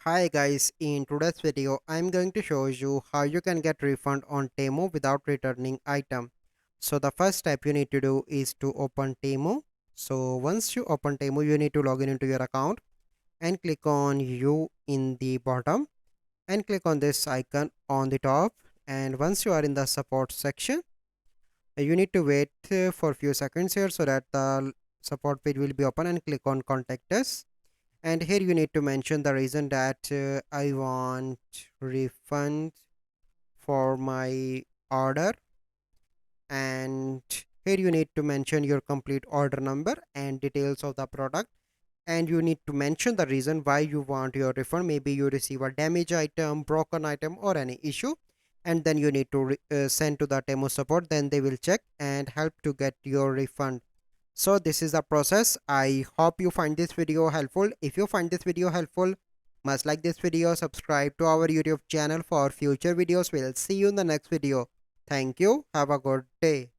Hi guys, in today's video I'm going to show you how you can get refund on Temu without returning item. So the first step you need to do is to open Temu. So once you open Temu, you need to log in into your account and click on you in the bottom and click on this icon on the top. And once you are in the support section, you need to wait for a few seconds here so that the support page will be open, and click on contact us. And here you need to mention the reason that I want refund for my order, and here you need to mention your complete order number and details of the product, and you need to mention the reason why you want your refund. Maybe you receive a damaged item, broken item, or any issue, and then you need to send to the Temu support. Then they will check and help to get your refund. So this is the process. I hope you find this video helpful. If you find this video helpful, must like this video, subscribe to our YouTube channel for future videos. We'll see you in the next video. Thank you. Have a good day.